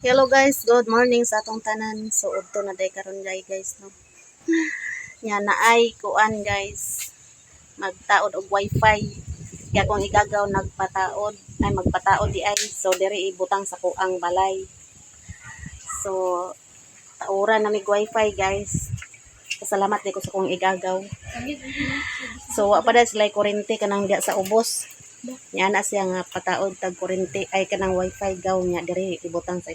Hello guys, good morning sa atong tanan. So udto na day karon guys no. Nya na ay kuan guys. Magtaod og wifi. Kaya kung igagaw nagpataod ay magpataod di ay so diri ibutang sa kuang balay. So taura na mig wifi guys. Pasalamat di ko sa kung igagaw. So wa pa da sila kuryente kanang diya sa ubos. Nya na siya nga pataod tag kuryente ay kanang wifi gaw nya diri ibutang sa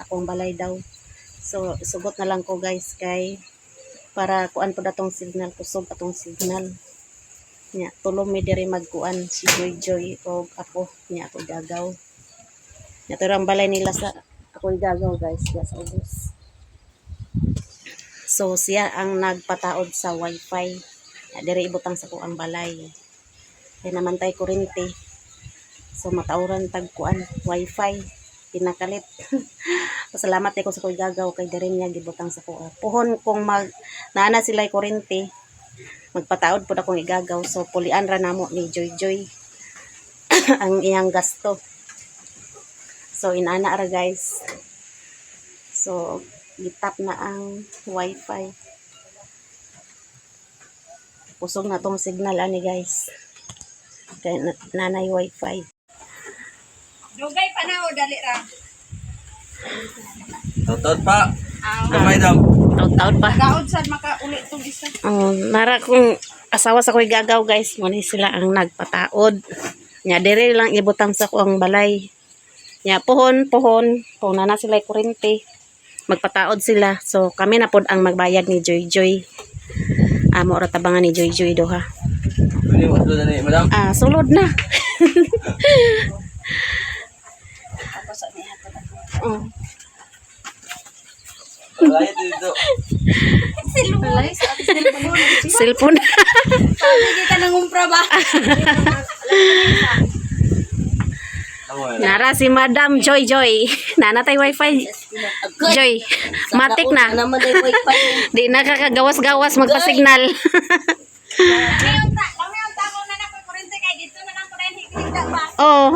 akong balay daw. So sugot na lang ko guys kay para kuan po datong signal kusog atong signal. Nya tulong mi diri magkuan si Joy o ako nya ako gagaw. Nya turang balay nila sa ako gagaw guys diya sa ubos. So siya ang nagpataod sa wifi. Nya diri ibutang sa kuang balay. Kaya naman tayo kuryente. So matauran tag kuan wifi pinakalit. Pasalamat ko sa kuy gagaw kay diri niya gibutang sa kuha. Puhon kung naana sila kuryente magpataod pud akong igagaw. So pulian ra namo ni Joy ang iyang gasto. So inana ra guys. So gitap na ang wifi. Pusog na tong signal ani guys. Kay nanay wifi. Dugay pa na o dali ra. Taud pa. Gamay daw. Taud pa. Gaod sad makauli tong isa. Nara kung asawa sa ko'y gagaw guys, muna sila ang nagpataod. Nya dire lang ibutang sa kuang balay. Nya pohon kung nana sila kuryente, magpataod sila. So kami na pod ang magbayad ni Joy. Amo ra tabangan ni Joy do ha. Ini mo sulod ni madam. Sulod na. Tapos ani ato. Layo dito. Cellphone. Sabi ka nang umpra ba? Nara si Madam Joy. Nana tay wifi. Joy. Matik na. Di na kakagawas-gawas magpa-signal. Ngayon ta ko na na kuryente kay dito na lang ko rin higda ba. Oh.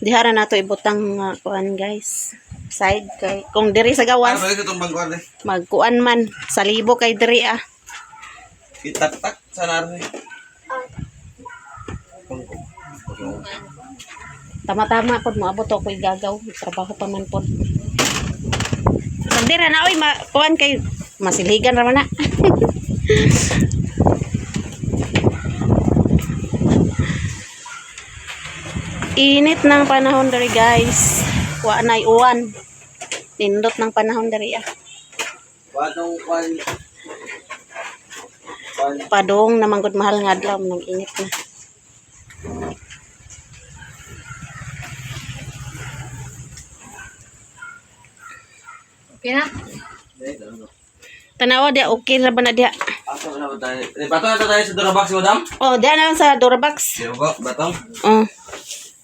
Dihara na to ibutang kuan guys. Side kay kung diri sa gawas Ano itong bangkuan eh? magkuan man sa libo kay diri Itak-tak sa nari. Tama-tama pod moabot ako igagaw. Trabaho pa man pod. Dira na oy kuan kay masiligan ra man na. Init ng panahon dari guys. Wa nay uwan. Tindot ng panahon dari Wadong kwan. Padong naman gud mahal nga adlaw nang init na. Okay na? Tanawa dia okay ra ba na dia? Asa na ba tayo? Batong na tayo sa Durabox madam? Oh, dia na lang sa Durabox. Diba batong? Oh.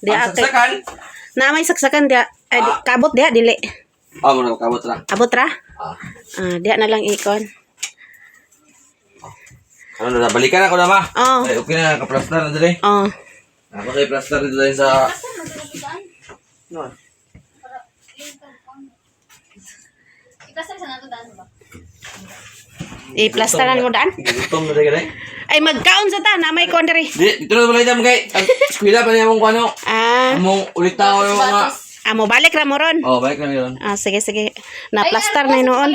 Dia Ang ate. saksakan? Na may saksakan dia. Ay, kabot dia dili. Mo na kabot ra. Abot ra? Ah. Dia na lang ikon. Ano na balikan ako na ma. Oh. Ay okay na ka-plaster na dali. Oh. Ako kay plaster dito din sa No. Ipasal sa nato daan ba? I-plasteran mo daan? Gutom na dali. Ay magkaon sa ta na may kon diri. Di dito na balay dam kay. Ang eskwela pa niya mong kuno. Among ulit tao yung mga Mo balik ra mo ron. Oh, balik na yun. Sige. Na plaster na noon.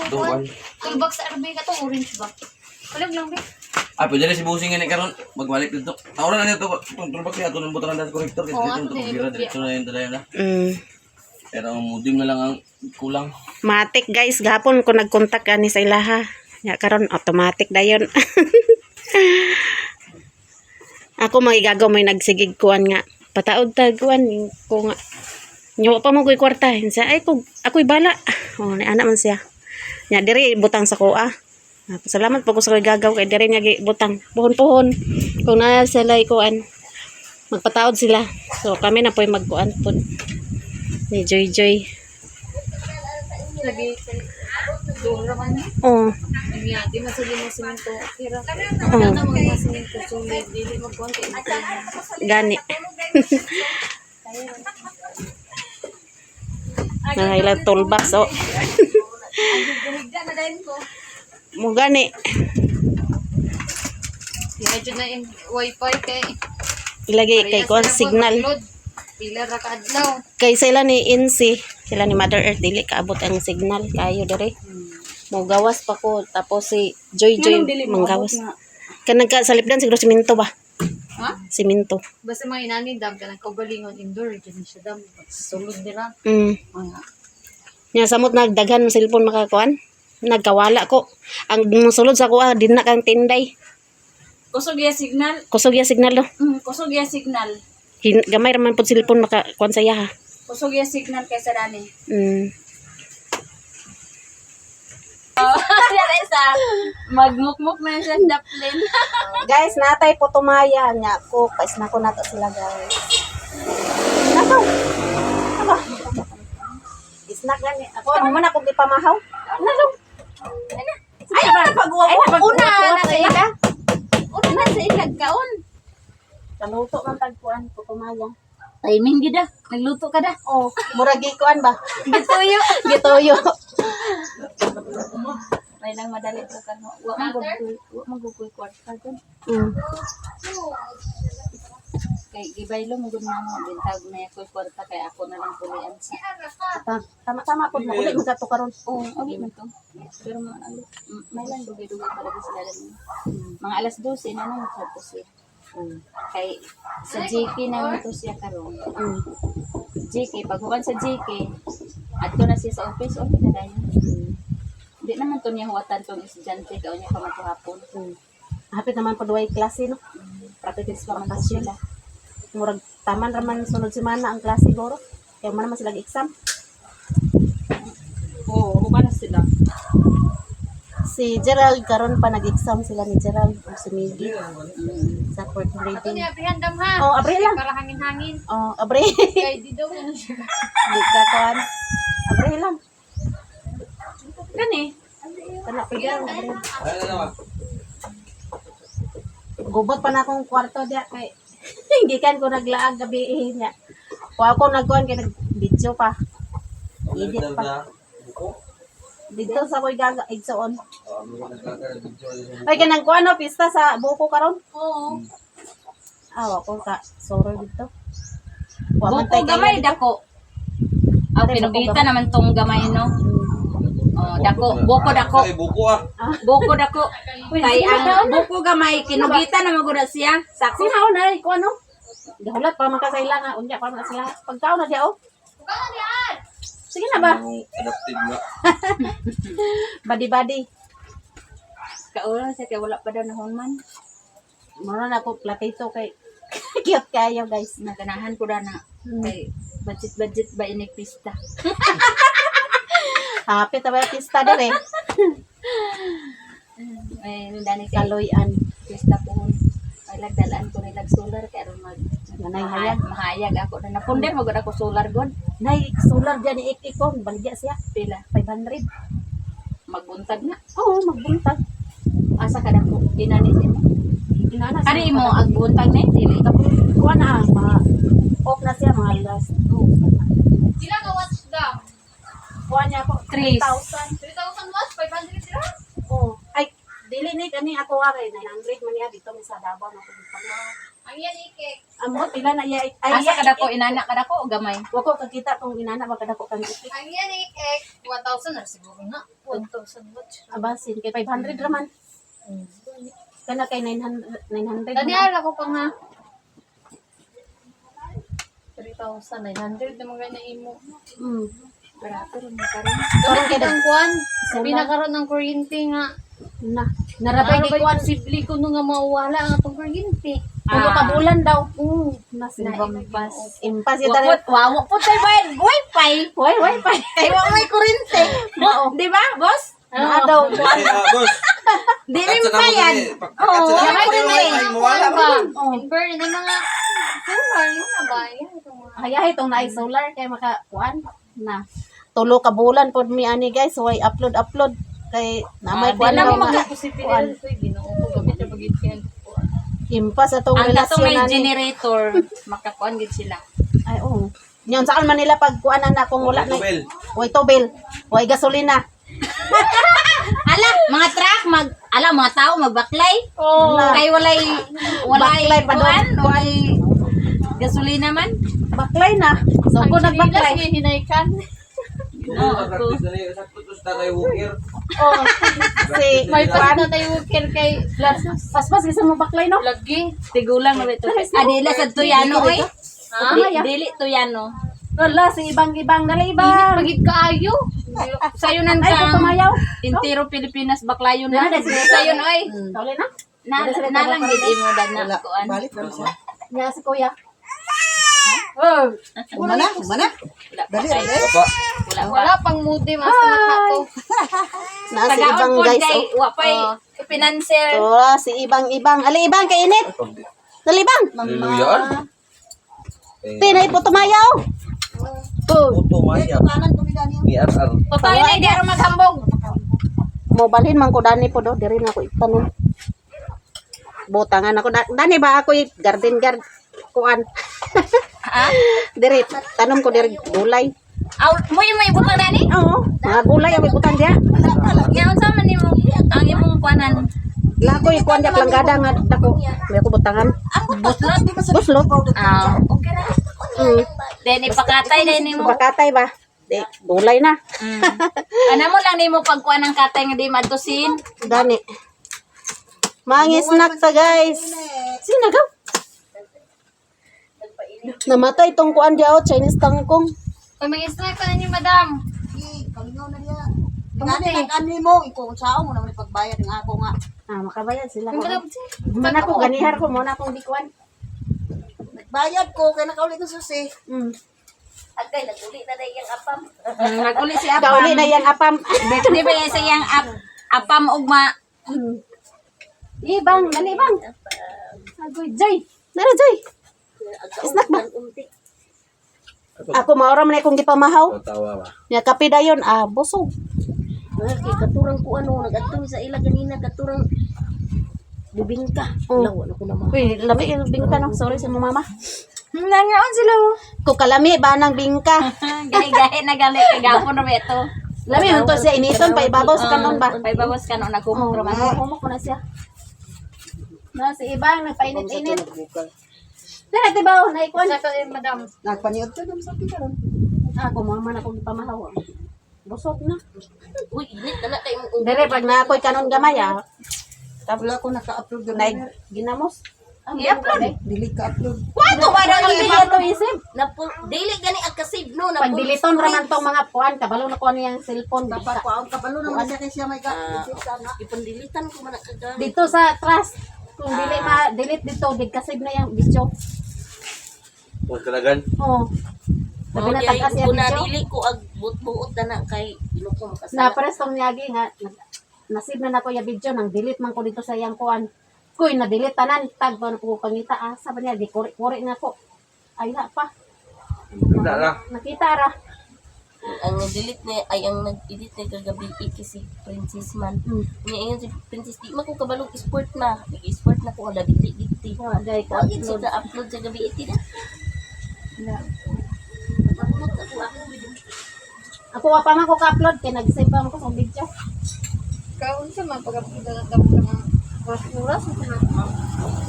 Tuwan. Toolbox sa RB ka to orange ba? Kulag lang ba? Pwede na si Busing nga karon magbalik dito. Tawran na nito kung tulbak niya atong butangan sa kolektor kasi dito gira dito na yun dala na. Pero ang mudim na lang ang kulang. Matik guys, gahapon ko nagkontak ani sa ilaha. Ya karon automatic dayon. Ako magigagaw may nagsigig kuan nga. Pataod tag kuan ko nga. Nyo pa mo ko'y kwarta. Siya, ay, ako'y bala. Oh, anak man siya. Nya, diri, butang sa kuha. Salamat po ko sa ko'y gagaw. Kaya diri nga butang. Puhon-puhon. Kung na sila kuan, magpataod sila. So, kami na po'y magkuan po. Ni Joy. Lagi. Dura man. Oh. Iya, di masali mo simento. Kira. Oh. Kana mga simento sulit dili mo konti. Gani. Nahila toolbox oh. Higda na din ko. Mo gani. Medyo na yung wifi kay Ilagay kay ko signal. Pila ra ka adlaw. Kay sila ni Insi, sila ni Mother Earth dili kaabot ang signal kayo dere. Mo gawas pa ko tapos si Joy manggawas. Kanang ka salipdan siguro simento ba? Ha? Simento. Basta mga inani dam ka nagkaugalingon indoor dyan siya dam. Sulod nila. Mga Nya samot nagdaghan ng cellphone makakuan. Nagkawala ko. Ang musulod sa kuha din na kang tinday. kusog ya signal. Kusog ya signal do. Kusog ya signal. Gamay raman pud cellphone makakuan sa iya ha. Kusog ya signal kaysa dani. Yan isa. Magmukmuk na siya daplin. Guys, natay po tumaya nya ko. Pais na ko nato sila guys. Nato. Aba. Snack gani. Ako ano man ako gipamahaw. Nato. Ay, pag-uwa. Una na sa ila. Una na sa ila kaon. Kaluto man tagpuan po tumaya. Timing gid ah. Nagluto ka da. Oh, muragi kuan ba? Gituyo. Gituyo. May nang madali ko kan. Wa man gugoy kwarta kun. Kay gibaylo mo gud mo bintag na ako kwarta kay ako na lang pulian sa. Tama po mo ulit magato karon. Oo, okay man to. Pero may lang dugay-dugay talaga sila din. Mga alas 12 na nang sapo siya. Kay sa JK na to siya karon. JK paghuban sa JK adto na siya sa office okay na dayon. Di naman to niya huwatan tong estudyante ka unya pa maghapon. Hapit naman po duway klase no. Practice pa man to sila. Murag taman raman sunod semana ang klase goro. Kaya man naman sila exam. Oo, huban na sila. Si Gerald karon pa nag-exam sila ni Gerald o si Miggy sa fourth Ato grading. niya pihandam ha. Oh, Abril lang. Para hangin-hangin. Oh, Abril. Kay di daw na siya. Di ka kuan. Abril lang. Kani. Kana pigyan Abril. Ay, na. Gubot pa na akong kwarto diya kay gikan ko naglaag gabi niya. Wa ako nagkuan kay nag-video pa. Edit pa. Dito sa koy gaga igsoon. Ay kanang kuan no pista sa buko karon? Oo. Wa ko ka sorry dito. Wa man Buko tay gamay dako. Aw pinugita naman tong gamay no. Oh, dako, buko dako. Ay, buko ah. Buko dako. Kay ang buko gamay kinugita na magud siya. Sako. Sinaw na ko ano? Dahulat pa man ka sa ila nga unya pa man sila. Pagkaon na diya oh. Sige na ba? Adaptive nga. Badi-badi. Kaula siya kay wala pa daw na man. Mura na ako platito kay cute kayo guys. Naganahan ko na kay budget ba ini pista. Happy ta ba pista dire? Eh nandani kay Kaloyan. pista po. Ay lagdalaan ko nilag solar kay aron Nanay hayag. mahayag ako na napunder magud ako solar god. Nay solar diyan ni Ikikon baligya siya Pila 500. magbuntag na. Oo, magbuntag. Asa ka dako dinani siya. Inana Kani mo agbuntag na dili ka kuha na mga off na siya mga last. Sila ka watch daw. Kuha niya ako 3,000. 3,000 watts 500 sila. Oh, ay dili ni kani ako are 900 man niya dito sa Davao na puntag. Ang yan ikek. Amo pila na iya ay Asa ka dako inana ka dako o gamay. wa ko kakita kung inana ba kadako kang Ikik. Ang yan ikek 1,000 na siguro na. 1,000 watts. Abasin kay 500 raman. Kana kay 900. Tadi ala ko pa nga. 3,900 naman ganyan imo. Barato rin na karon. Karon kay Ang kuan, sabi Solar. na karon ng kuryente nga. na Narabay narabay di gi kuan posible ko nga mawala ang atong kuryente. tulo ka bulan daw. Nas Naimpas. impas ita rin. Wawa po tayo ba? Wi-Fi. Why pa? Kaya wa may kuryente. Di ba, boss? Na daw. Ay, boss. Di rin bayad. Oo, Wala may rin wifi mo, wala ba? Oh. Burn ng mga solar, yun na ba? Yan, itong mga... Hayahay itong na solar kay maka kuan na tulo ka bulan pod mi ani guys. So ay upload. Kay namay kuan Wala daw mo mga magposibilidad ko Ginoo ko gamit na bagid kay impas atong ang katong relasyon may ani. generator makakuan gid sila. Ay oo. Nyon saan man nila pag kuanan na kung wala na. Tubel. Way tubel, way gasolina. Ala, mga truck mga tao magbaklay. Oo. Kay walay Baklay pa doon. walay gasolina man. Baklay na. So ko nagbaklay. hinaykan. Ako. Sakto to sa kay Walker. Oh. Si May kuan. na tayo worker kay Paspas isa mo baklay no? lagi tigulang na ito. Adila sa tuyano oy. Dili tuyano. Wala si ibang-ibang dali ibang. Pagid kaayo. Sayunan Ay ka. tumayaw. Intero Pilipinas baklayon na. Sayon oy. Kauli na. Na lang gid imo dad na kuan. Balik lang siya. Nya si kuya. Oh. Mana? Dali, dali. Apa? Wala pang moody mas nakato. Na si ibang guys. kay wa pay financier. Oh, si ibang-ibang. Ali ibang kay init. Dali bang. Hallelujah. Tinay po tumayaw. Oh. Puto maya. Kanan tumida niyo. Ni RR. Totoo na di aron maghambog. Mo balhin man ko dani po do diri na ko itanong. Butangan ako dani ba ako garden guard kuan. Ha? Diri tanom ko diri gulay. Aw, mo yung may butang dani? Oo, mga gulay ang may butang diya. Nga unsa man nimo ang imong kuanan? Lakoy kuan diya planggada nga dako. May ko butangan. Buslot? Buslot. Ah, okay ra. Then ipakatay din nimo. Bakatay ba? Di gulay na. Ano mo lang nimo pagkuan ng katay nga di madusin? Dani. Mga snack ta guys. Sino nagaw? Namatay tong kuan diya Chinese kangkong. Oy, may snack pa ninyo, madam. Kalingaw na niya. Ngani nag-ani mo, ikaw sao mo naman pagbayad ng ako nga. Ah, makabayad sila ko. Madam, Muna ko ganihar ko muna akong bikuan. Nagbayad ko kay nakauli ko susi. agay naguli na dai yang apam. Naguli si Kauli na yang apam. Birthday ba yan sa yang apam ugma? Ibang, dali bang. Agoy, Joy. Nara, Joy. Snack ba? Ako maoram na akong gipamahaw. Tawa ba? Nya kape dayon, busog. Kay katurang ko ano nagadto sa ila ganina katurang bibingka. Lawa na ko naman. Uy, lami yung bingka no. Sorry sa mo mama. Nangaon sila. Ko kalami ba ng bingka? Gahi-gahi na gali kay gapon na ba ito. Lami yun to siya initon pa ibabaw sa kanon ba? Pay bawas ka no nagkumog ra man. Humok ko na siya. Na si ibang nagpainit-init. Dala tibaw na ikuan. Sa madam. Nagpaniod ko dum sa pikaron. Ako mama na akong gipamahaw. Busog na. Uy, init na kay mo. Dere pag na ako'y kanon gamay Wala ko naka-upload na na. ginamos. I-upload. Dili ka upload. Wato ba daw Ang dili to isip. Dili gani ang kasave no Pag diliton raman tong mga puan, kabalo na ko niyang cellphone. Dapat ko ang kabalo naman siya kay siya may ka. Ipandilitan ko man kaga. Dito sa trust, kung dili ma-delete dito, dig-kasave na yung video. Kung kalagan. Oo. Sabi na tagas yung video. ko ag buot na na kay inuko Na pares tong niyagi nga, nasib na ko yung video, nang delete man ko dito sa iyang kuan. Kuy, na-delete tanan, tag ba na po pangita, sabi niya, di kuri nga ko. Ay na pa. Wala na. Nakita ra. Ang nag-delete na ay ang nag-edit na kagabi si Princess man. Niya ayun si Princess di man ko kabalog sport na. Nag-sport na ko ala diti. Wagay ka. Wagin siya upload sa gabi iti na. Upload ako Ako wa pa man ko ka-upload, kaya nag-save pa man ko sa video. Kaun sa mga pag-upload na tapos sa mga oras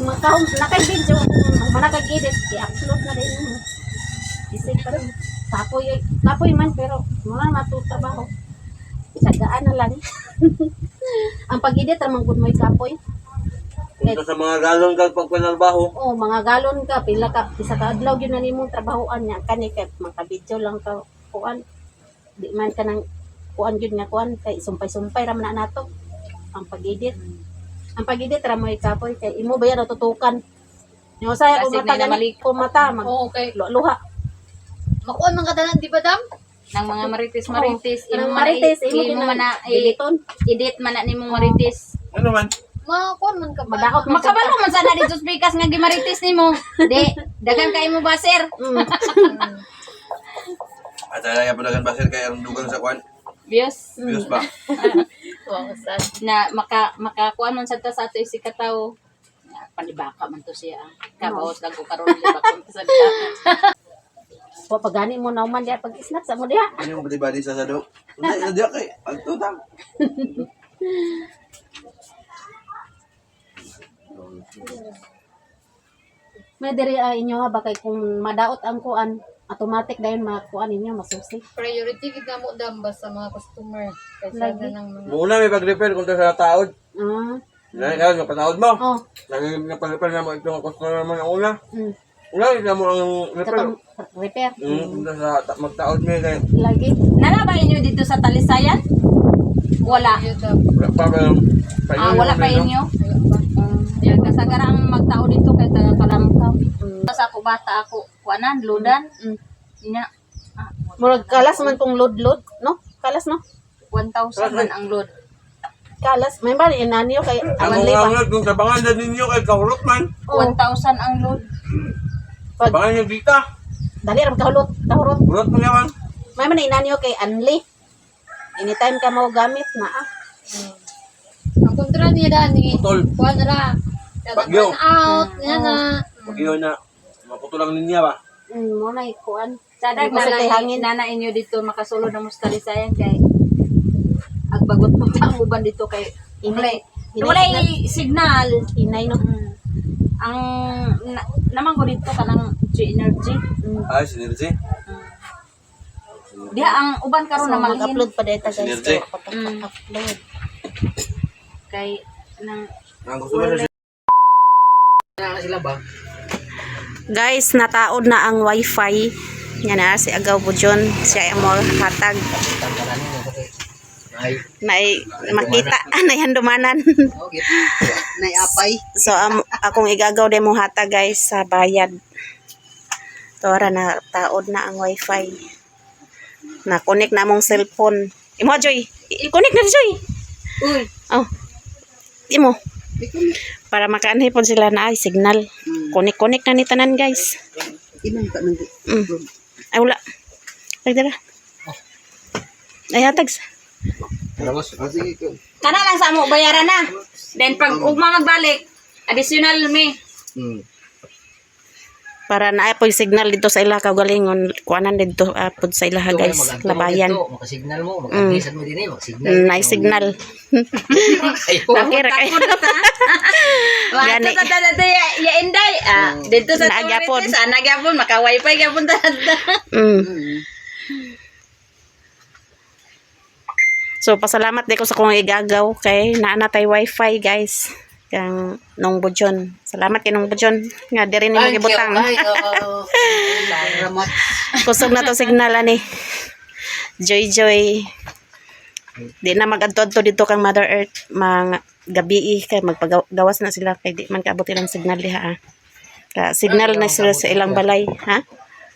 Makahong, nakay video, ang manakag-edit, i-upload na rin mo. I-save pa rin. Tapoy man, pero mga matutrabaho. Tsagaan na lang. Ang pag-edit, ramang good may kapoy. Ito sa mga galon kag pagpanalbaho. Oh, mga galon ka, pila ka, isa ka adlaw yun na nimong trabahoan niya. Kani kay maka-video lang ka kuan. Di man ka nang kuan yun nga kuan kay sumpay-sumpay ra man na nato. Ang pag-edit. Ang pag-edit ra may kapoy kay imo ba yan natutukan. Yung saya Kasi kumata may namali. gani, kumata mag Oo, okay. luha. Makuan man kadalan di ba dam? Nang mga marites Kanang marites, imo man na diliton. edit man na nimong marites. Ano man? Makuan man ka Madakot man Makabalo man sana dito sa pikas nga gimarites nimo. Di, dagan kay mo ba sir? At ay pa dagan basir kay ang dugang sa kwan. Bios. Diyos ba? na makakuan man sa ta sa ato si kataw. Panibaka man to siya. Kabawos lang ko karon di ba kun sa ta. Wa pagani mo na man diya pag snack sa mo diya. Ano yung bali-bali sa sado? Hindi kay agtutang. May diri inyo nga bakay kung madaot ang kuan, automatic dayon makuan ninyo masusi. Priority gid na mo damba sa mga customer kaysa Lagi. na ng mga Muna may pag-repair kung sa taod. Ah. Kaya yung pataod mo. Oh. Nag-repair na mo itong customer naman ang una. Mm. Una, hindi mo ang repair. Katong repair. Kung sa magtaod mo kay Lagi. Nalabay inyo dito sa Talisayan? Wala. wala pa ba yung Wala pa inyo? Yan kasagarang magtao dito kay taga Kalamkaw. Sa ako bata ako kuanan ludan. Nya Murag kalas man kung load, no? Kalas no? 1,000 man ang load. Kalas. May ba inaniyo kay Ang awan ba? mga kung tabangan na ninyo kay kahulot man. 1,000 ang load. Pag Tabangan nyo dita. dali ram kahulot, kahurot. Hulot mo naman. May man inaniyo kay Anli. Anytime ka mo gamit na ang kontra niya dani. Putol. Kuan ra. Bagyo. Out yan na. Pag yun na, maputulang ninya ba? mo na kuan. Sadag Kasi kay hangin. nana inyo dito makasulod ng Talisayan kay agbagot mo ang uban dito kay wala signal. Inay no. Ang naman ko dito kanang G-Energy. Ay, sinergy. Diha ang uban karon So, na malhin mag-upload pa data guys. Synergy. So, upload. kay nang Ang gusto mo na Guys, nataod na ang wifi. Yan na si Agaw Bujon. Siya ang mo hatag. Makita. Nayan dumanan. So, akong igagaw din mo hatag guys sa bayad. Tora na taod na ang wifi. Na-connect na mong cellphone. Imo, Joy. I-connect na, Joy. uy Oh. Imo. Para makaanhay po sila na ay signal. Connect na ni tanan guys. Ay wala. Ay dara. Ay hatag. kana lang sa mo bayaran na. Then pag ugma magbalik additional mi. Para na po signal dito sa ila kaugalingon kuanan dito pod sa ila guys labayan. Makasignal mo, mag-advisan mo din magsignal. Nay signal. Okay ra kay. Gani. Dito sa ya inday dito sa Nagyapon. sa nagyapon maka wifi gyapon ta. So pasalamat di ko sa kong igagaw kay naanatay wifi guys. Kang nung Bujon. Salamat kay nung Bujon nga diri nimo gibutang. Kusog na to signal ani. Joy. Di na magadto-adto dito kang Mother Earth mga gabi kay magpagawas na sila kay di man kaabot ilang signal diha. Ka signal na sila sa ilang balay, ha?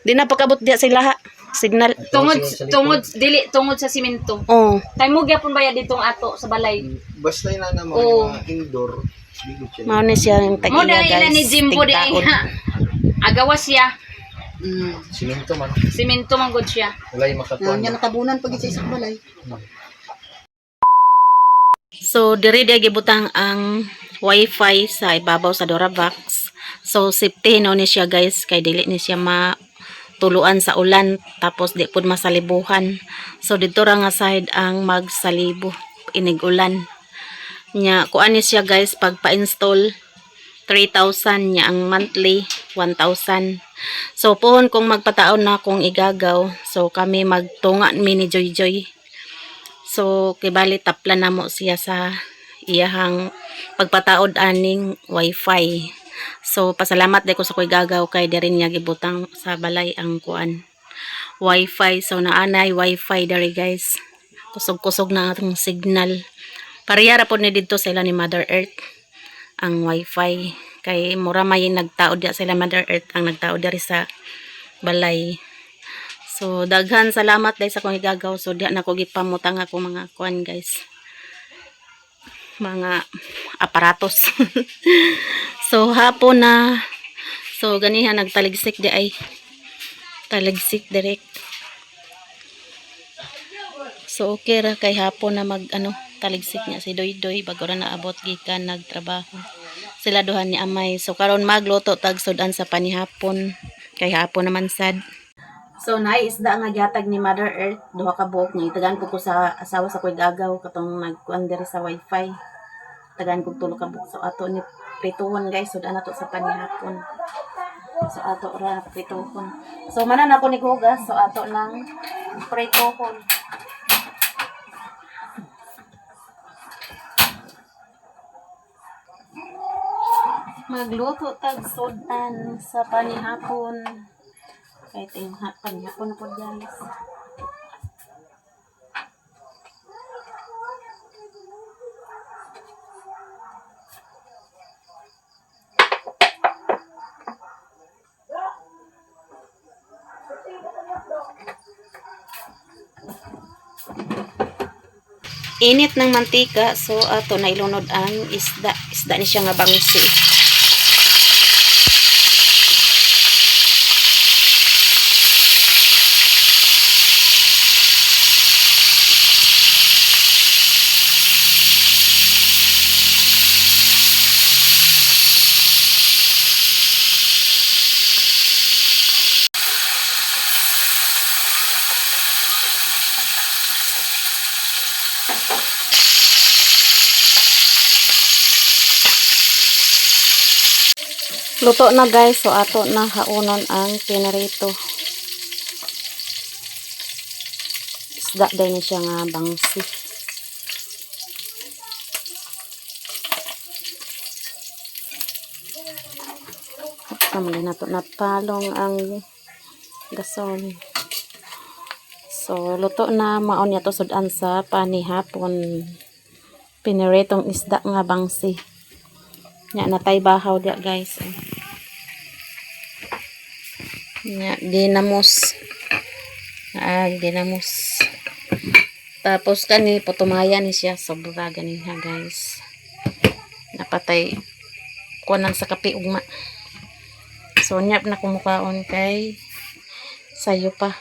Di na pakabot diha sila ha. Signal. Tungod sa simento. Oh. Kay mo gyapon bayad ditong ato sa balay. Basta yun na naman Oo. mga indoor. Bigot siya. Mao ni siya yung Mo tag-iya dahil guys. ni Jimbo di tigtaon. agawas siya. Siminto man. Simento man gud siya. Wala yung makatuan. natabunan pag isa isang balay. So, diri dia gibutang ang wifi sa ibabaw sa Durabox. So, safety no ni siya guys kay dili ni siya matuluan sa ulan tapos di pud masalibuhan. So, dito ra nga side ang magsalibo inig ulan. Nya kuan ni siya guys pag pa-install 3,000 nya ang monthly 1,000. So, pohon kung magpataon na kung igagaw. So, kami magtunga mini Joy. So, kibali tapla na mo siya sa iyahang pagpataod aning wifi. So, pasalamat din ko sa kuy gagaw kay diri niya gibutang sa balay ang kuan wifi. So, naanay wifi diri guys. Kusog-kusog na atong signal. Parehara po ni dito sa ila ni Mother Earth ang wifi. Kay mura may nagtaod diya sila Mother Earth ang nagtaod diri sa balay. So, daghan salamat dahil sa kong igagaw. So, diya na ko gipamutang ako mga kuan guys. Mga aparatos. So, hapon na. So, ganihan nagtaligsik di ay. Taligsik direct. So, okay ra kay hapon na mag taligsik niya si Doydoy bago ra naabot gikan nagtrabaho. Sila duhan ni Amay. So karon magluto tag sudan sa panihapon. Kay hapon naman sad. So naay isda nga gihatag ni Mother Earth, duha ka buok nga itagan ko sa asawa sa koy gagaw katong nagkuan diri sa wifi. Tagan ko tulo ka buok. So ato ni prituhon guys, sudan nato sa panihapon. So ato ra prituhon. So manan ako ni hugas, so ato nang prituhon. Magluto tag sudan sa panihapon. Kahit yung panihapon po guys. Init ng mantika, so ato na ilunod ang isda. Isda ni siya nga bangsi. Luto na guys, so ato na haunon ang pinarito. Isda din ni siya nga bangsi. Kamali na to napalong ang gason. So luto na maon niya to sudan sa panihapon. Piniritong isda nga bangsi. Nya natay bahaw dia guys. Nya dinamos. Dinamos. Tapos kani putumaya ni siya sobra ganin ha guys. Napatay kunan sa kape ugma. So nyap na kumukaon kay sayo pa.